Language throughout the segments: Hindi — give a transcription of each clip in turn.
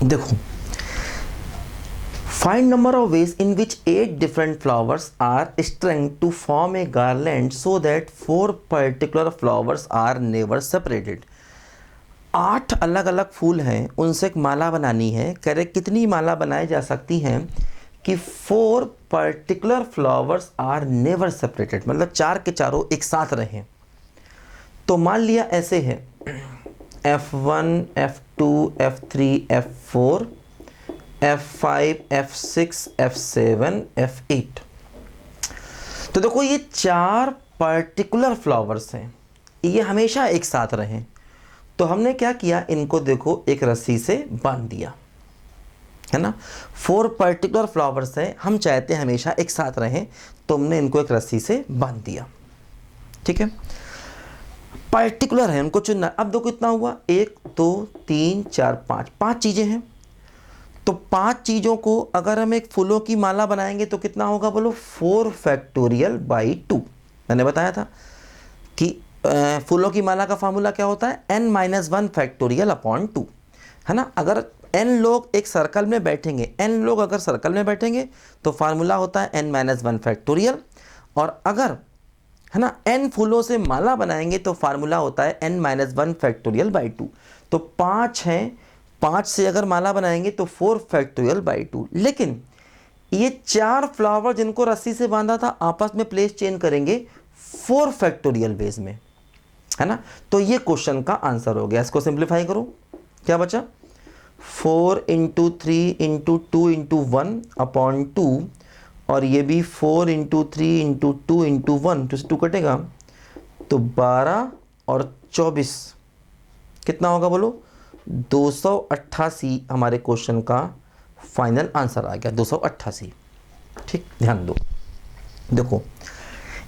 देखो, find number of ways in which 8 different flowers are strung to form a garland so that 4 particular flowers are never separated। 8 अलग अलग फूल हैं, उनसे एक माला बनानी है। कह रहे कितनी माला बनाई जा सकती हैं कि 4 particular flowers are never separated, मतलब 4 के चारों एक साथ रहें। तो मान लिया ऐसे है F1, F2, F3, F4, F5, F6, F7, F8। तो देखो ये 4 पर्टिकुलर फ्लावर्स हैं, ये हमेशा एक साथ रहें। तो हमने क्या किया, इनको देखो एक रस्सी से बांध दिया, है ना। 4 पर्टिकुलर फ्लावर्स हैं, हम चाहते हैं हमेशा एक साथ रहें, तो हमने इनको एक रस्सी से बांध दिया। ठीक है, पर्टिकुलर है, उनको चुनना। अब देखो कितना हुआ, 1 2 3 4 5 चीज़ें हैं। तो 5 चीज़ों को अगर हम एक फूलों की माला बनाएंगे तो कितना होगा बोलो, 4 फैक्टोरियल बाई 2। मैंने बताया था कि फूलों की माला का फार्मूला क्या होता है, n-1 फैक्टोरियल अपॉन 2, है ना। अगर n लोग एक सर्कल में बैठेंगे, n लोग अगर सर्कल में बैठेंगे तो फार्मूला होता है n-1 फैक्टोरियल। और अगर, है ना, n फूलों से माला बनाएंगे तो फार्मूला होता है n-1 फैक्टोरियल बाई 2। तो 5 हैं, 5 से अगर माला बनाएंगे तो 4 फैक्टोरियल बाई 2। लेकिन ये 4 फ्लावर जिनको रस्सी से बांधा था आपस में प्लेस चेंज करेंगे 4 फैक्टोरियल वेज में, है ना। तो ये क्वेश्चन का आंसर हो गया। इसको सिंप्लीफाई करो, क्या बचा, 4 इंटू 3 इंटू 2 इंटू 1 अपॉन 2, और ये भी 4 इंटू 3 इंटू 2 इंटू 1, तो 2 कटेगा तो 12 और 24 कितना होगा बोलो, 288 हमारे क्वेश्चन का फाइनल आंसर आ गया, 288। ठीक, ध्यान दो। देखो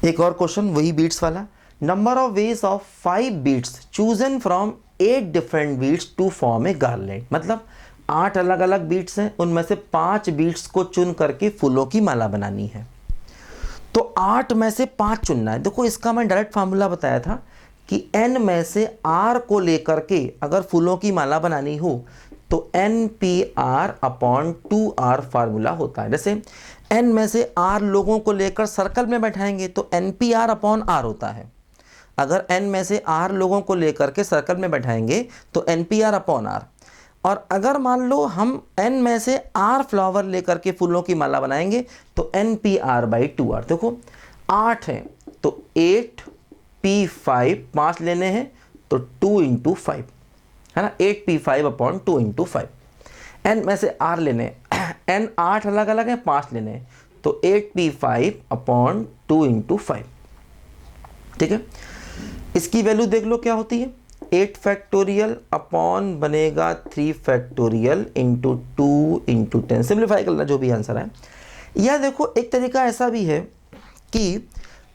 एक और क्वेश्चन वही बीट्स वाला। Number of ways of 5 beats chosen from 8 different beats to form a garland. मतलब 8 अलग अलग बीट्स हैं, उनमें से 5 बीट्स को चुन करके फूलों की माला बनानी है। तो 8 में से 5 चुनना है। देखो इसका मैं डायरेक्ट फार्मूला बताया था कि n में से r को लेकर के अगर फूलों की माला बनानी हो तो NPR अपॉन 2R फार्मूला होता है। जैसे n में से r लोगों को लेकर सर्कल में बैठाएंगे तो NPR अपॉन r होता है। अगर n में से r लोगों को लेकर के सर्कल में बैठाएंगे तो NPR अपॉन r। और अगर मान लो हम n में से r फ्लावर लेकर के फूलों की माला बनाएंगे तो NPR बाई 2R। देखो 8 हैं तो 8P5, 5 लेने हैं तो 2 इंटू 5, है ना, 8P5 अपॉन 2 इंटू 5। n में से r लेने हैं, n 8 अलग अलग हैं, 5 लेने हैं तो 8P5 अपॉन 2 इंटू 5। ठीक है, इसकी वैल्यू देख लो क्या होती है, 8 फैक्टोरियल अपॉन बनेगा 3 फैक्टोरियल इंटू 2 इंटू 10। सिंप्लीफाई करना जो भी आंसर है। यह देखो एक तरीका ऐसा भी है कि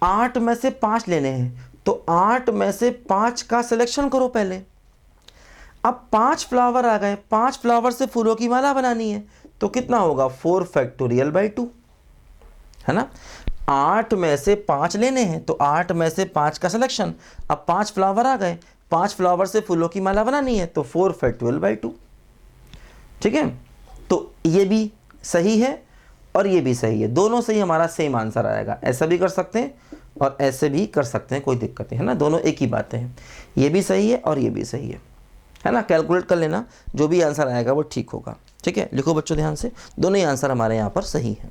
8 में से 5 लेने हैं तो 8 में से 5 का सिलेक्शन करो पहले। अब 5 फ्लावर आ गए, 5 फ्लावर से फूलों की माला बनानी है तो कितना होगा, 4 फैक्टोरियल बाई 2, है ना। 8 में से 5 लेने हैं तो 8 में से 5 का सिलेक्शन। अब 5 फ्लावर आ गए, 5 फ्लावर से फूलों की माला बनानी है तो 4 फैक्टोरियल बाई 2। ठीक है, तो ये भी सही है और ये भी सही है, दोनों सही, हमारा सेम आंसर आएगा। ऐसा भी कर सकते हैं और ऐसे भी कर सकते हैं, कोई दिक्कत नहीं है ना, दोनों एक ही बातें हैं। ये भी सही है और ये भी सही है ना। कैलकुलेट कर लेना, जो भी आंसर आएगा वो ठीक होगा। ठीक है, लिखो बच्चों ध्यान से, दोनों ही आंसर हमारे यहाँ पर सही है।